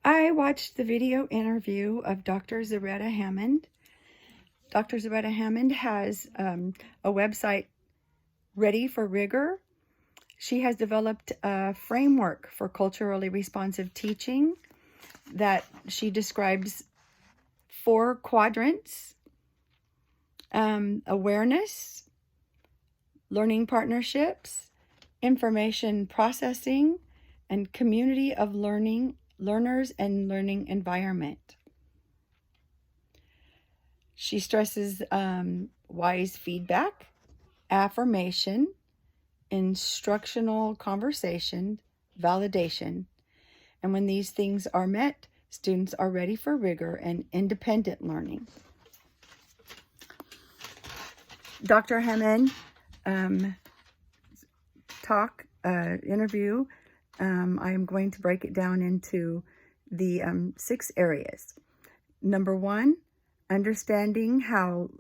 I watched the video interview of Dr. Zaretta Hammond. Dr. Zaretta Hammond has a website, Ready for Rigor. She has developed a framework for culturally responsive teaching that she describes 4 quadrants: awareness, learning partnerships, information processing, and community of learners and learning environment. She stresses wise feedback, affirmation, instructional conversation, validation. And when these things are met, students are ready for rigor and independent learning. Dr. Hammond interview, I am going to break it down into the 6 areas. Number 1, understanding how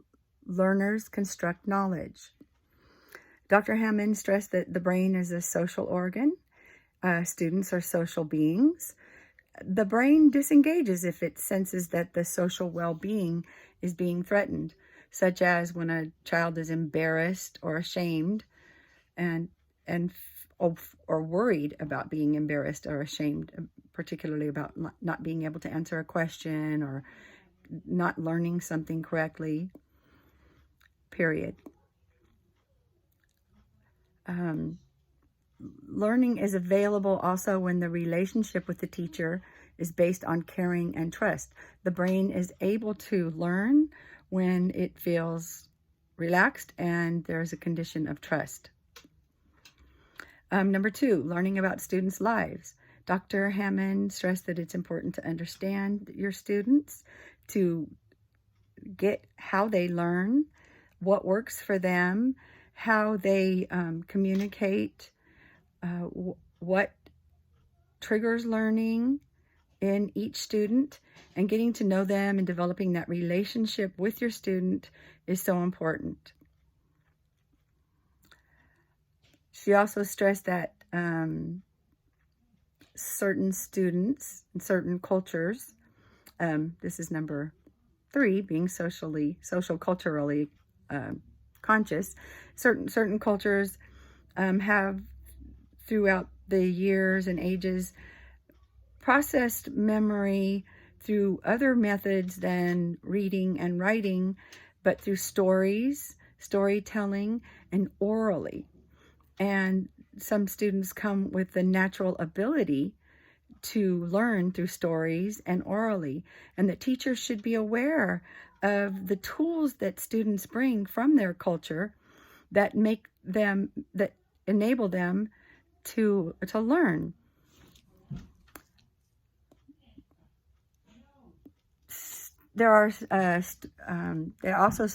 learners construct knowledge. Dr. Hammond stressed that the brain is a social organ. Students are social beings. The brain disengages if it senses that the social well-being is being threatened, such as when a child is embarrassed or ashamed or worried about being embarrassed or ashamed, particularly about not being able to answer a question or not learning something correctly, period. Learning is available also when the relationship with the teacher is based on caring and trust. The brain is able to learn when it feels relaxed and there's a condition of trust. Number 2, learning about students' lives. Dr. Hammond stressed that it's important to understand your students, to get how they learn, what works for them, how they communicate, what triggers learning in each student, and getting to know them and developing that relationship with your student is so important. She also stressed that certain students in certain cultures, this is number 3, being social culturally conscious. Certain cultures have throughout the years and ages processed memory through other methods than reading and writing, but through stories, storytelling, and orally. And some students come with the natural ability to learn through stories and orally, and that teachers should be aware of the tools that students bring from their culture that enable them to learn. She also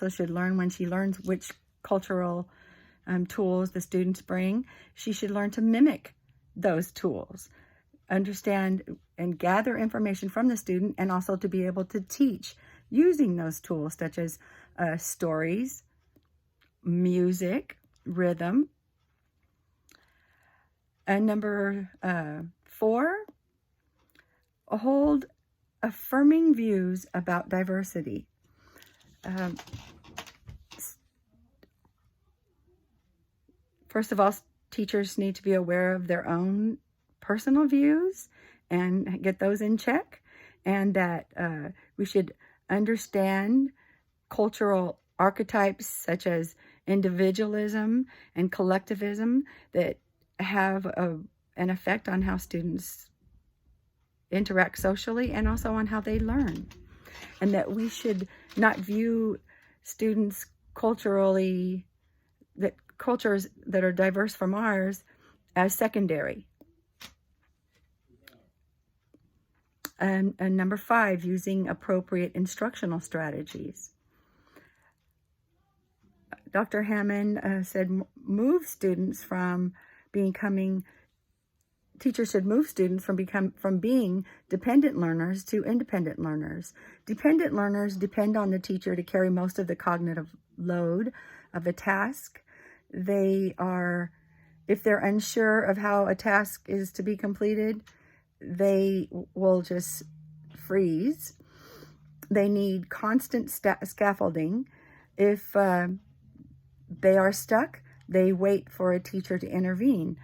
should learn, when she learns which cultural tools the students bring, she should learn to mimic those tools, understand and gather information from the student, and also to be able to teach using those tools, such as stories, music, rhythm. And number 4, hold affirming views about diversity. First of all, teachers need to be aware of their own personal views and get those in check, and that we should understand cultural archetypes such as individualism and collectivism that have an effect on how students interact socially and also on how they learn. And that we should not view students cultures that are diverse from ours as secondary. And number 5, using appropriate instructional strategies. Dr. Hammond said teachers should move students from being dependent learners to independent learners. Dependent learners depend on the teacher to carry most of the cognitive load of a task. If they're unsure of how a task is to be completed, they will just freeze. They need constant scaffolding. If they are stuck, they wait for a teacher to intervene.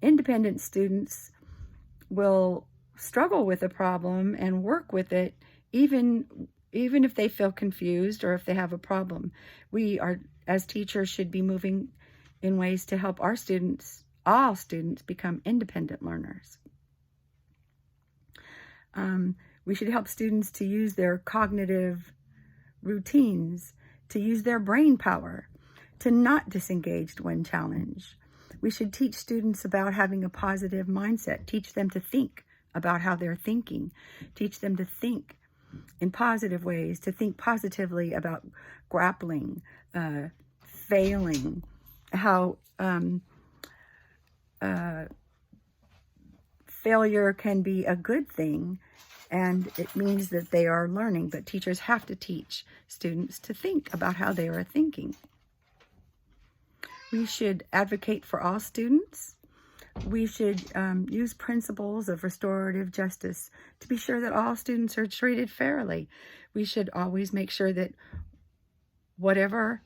Independent students will struggle with a problem and work with it, even if they feel confused or if they have a problem. We are, as teachers, should be moving in ways to help our students, all students, become independent learners. We should help students to use their cognitive routines, to use their brain power, to not disengage when challenged. We should teach students about having a positive mindset, teach them to think about how they're thinking, teach them to think in positive ways, to think positively about grappling, failing, how failure can be a good thing, and it means that they are learning, but teachers have to teach students to think about how they are thinking. We should advocate for all students. We should use principles of restorative justice to be sure that all students are treated fairly. We should always make sure that whatever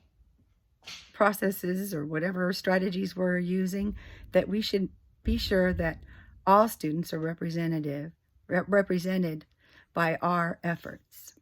processes or whatever strategies we're using, that we should be sure that all students are represented by our efforts.